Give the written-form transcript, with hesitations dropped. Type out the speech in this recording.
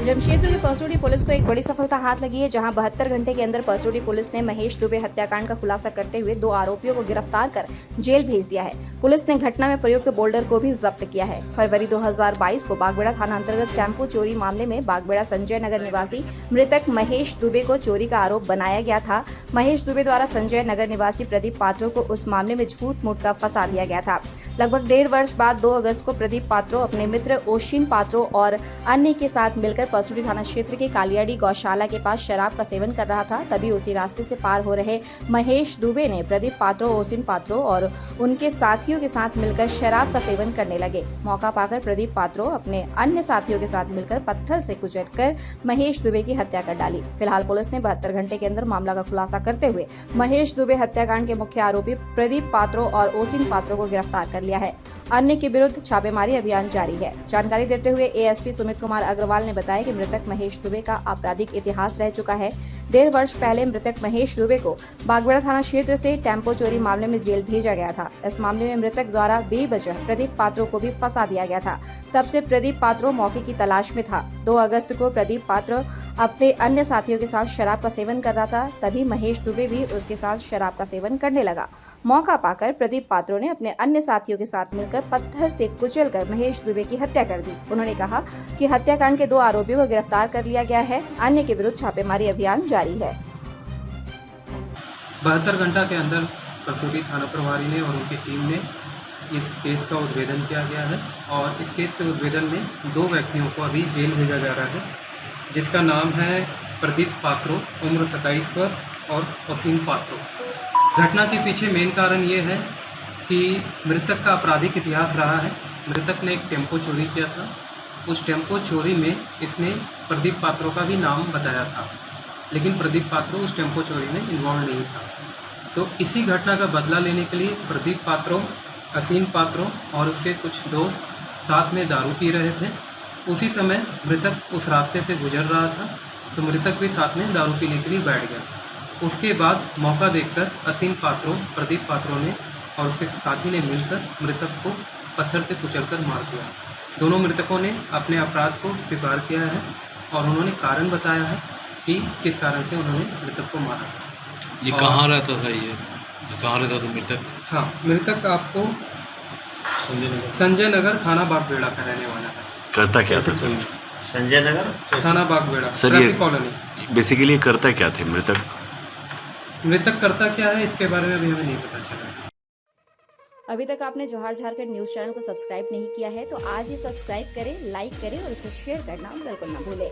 जमशेदपुर की परसोड़ी पुलिस को एक बड़ी सफलता हाथ लगी है, जहां 72 घंटे के अंदर परसोड़ी पुलिस ने महेश दुबे हत्याकांड का खुलासा करते हुए 2 आरोपियों को गिरफ्तार कर जेल भेज दिया है। पुलिस ने घटना में प्रयुक्त बोल्डर को भी जब्त किया है। फरवरी 2022 को बागबेड़ा थाना अंतर्गत टेम्पो चोरी मामले में बागबेड़ा संजय नगर निवासी मृतक महेश दुबे को चोरी का आरोप बनाया गया था। महेश दुबे द्वारा संजय नगर निवासी प्रदीप पात्रो को उस मामले में झूठ मूठ का फंसा दिया गया था। लगभग 1.5 वर्ष बाद 2 अगस्त को प्रदीप पात्रो अपने मित्र ओशिन पात्रो और अन्य के साथ मिलकर परसोड़ी थाना क्षेत्र के कालियाडी गौशाला के पास शराब का सेवन कर रहा था। तभी उसी रास्ते से पार हो रहे महेश दुबे ने प्रदीप पात्रो, ओशिन पात्रो और उनके साथियों के साथ मिलकर शराब का सेवन करने लगे। मौका पाकर प्रदीप पात्रो अपने अन्य साथियों के साथ मिलकर पत्थर से कुचलकर महेश दुबे की हत्या कर डाली। फिलहाल पुलिस ने 72 घंटे के अंदर मामला का खुलासा करते हुए महेश दुबे हत्याकांड के मुख्य आरोपी प्रदीप पात्रो और ओशिन पात्रो को गिरफ्तार कर लिया है। अन्य के विरुद्ध छापेमारी अभियान जारी है। जानकारी देते हुए एएसपी सुमित कुमार अग्रवाल ने बताया कि मृतक महेश दुबे का आपराधिक इतिहास रह चुका है। 1.5 वर्ष पहले मृतक महेश दुबे को बागबेड़ा थाना क्षेत्र से टेम्पो चोरी मामले में जेल भेजा गया था। इस मामले में मृतक द्वारा बेवजह प्रदीप पात्रो को भी फंसा दिया गया था। तब से प्रदीप पात्रो मौके की तलाश में था। 2 अगस्त को प्रदीप पात्रो अपने अन्य साथियों के साथ शराब का सेवन कर रहा था। तभी महेश दुबे भी उसके साथ शराब का सेवन करने लगा। मौका पाकर प्रदीप पात्रो ने अपने अन्य साथियों के साथ मिलकर पत्थर से कुचलकर महेश दुबे की हत्या कर दी। उन्होंने कहा कि हत्याकांड के 2 आरोपियों को गिरफ्तार कर लिया गया है। अन्य के विरुद्ध छापेमारी अभियान जारी है। 72 घंटा के अंदर परसोड़ी थाना प्रभारी ने और उनकी टीम ने इस केस का उद्भेदन किया गया है और इस केस के उद्भेदन में 2 व्यक्तियों को अभी जेल भेजा जा रहा है, जिसका नाम है प्रदीप पात्रो, उम्र 27 वर्ष, और ओशिन पात्रो। घटना के पीछे मेन कारण ये है कि मृतक का आपराधिक इतिहास रहा है। मृतक ने एक टेम्पो चोरी किया था। उस टेम्पो चोरी में इसने प्रदीप पात्रो का भी नाम बताया था, लेकिन प्रदीप पात्रो उस टेम्पो चोरी में इन्वॉल्व नहीं था। तो इसी घटना का बदला लेने के लिए प्रदीप पात्रो, ओशिन पात्रो और उसके कुछ दोस्त साथ में दारू पी रहे थे। उसी समय मृतक उस रास्ते से गुजर रहा था, तो मृतक भी साथ में दारू पीने के लिए बैठ गया। उसके बाद मौका देखकर ओशिन पात्रो, प्रदीप पात्रो ने और उसके साथी ने मिलकर मृतक को पत्थर से कुचलकर मार दिया। दोनों मृतकों ने अपने अपराध को स्वीकार किया है और उन्होंने कारण बताया है कि किस कारण से उन्होंने मृतक को मारा। ये कहाँ रहता था? ये कहाँ रहता था मृतक? हाँ, मृतक आपको संजय नगर थाना बागबेड़ा का रहने वाला है। करता क्या था सर? संजय नगर थाना बागबेड़ा सर, ये कॉलोनी। बेसिकली करता क्या थे मृतक? मृतक करता क्या है इसके बारे में अभी हमें नहीं पता चला। अभी तक आपने जोहार झारखंड न्यूज चैनल को सब्सक्राइब नहीं किया है तो आज ही सब्सक्राइब करें, लाइक करें और इसे शेयर करना बिल्कुल न भूलें।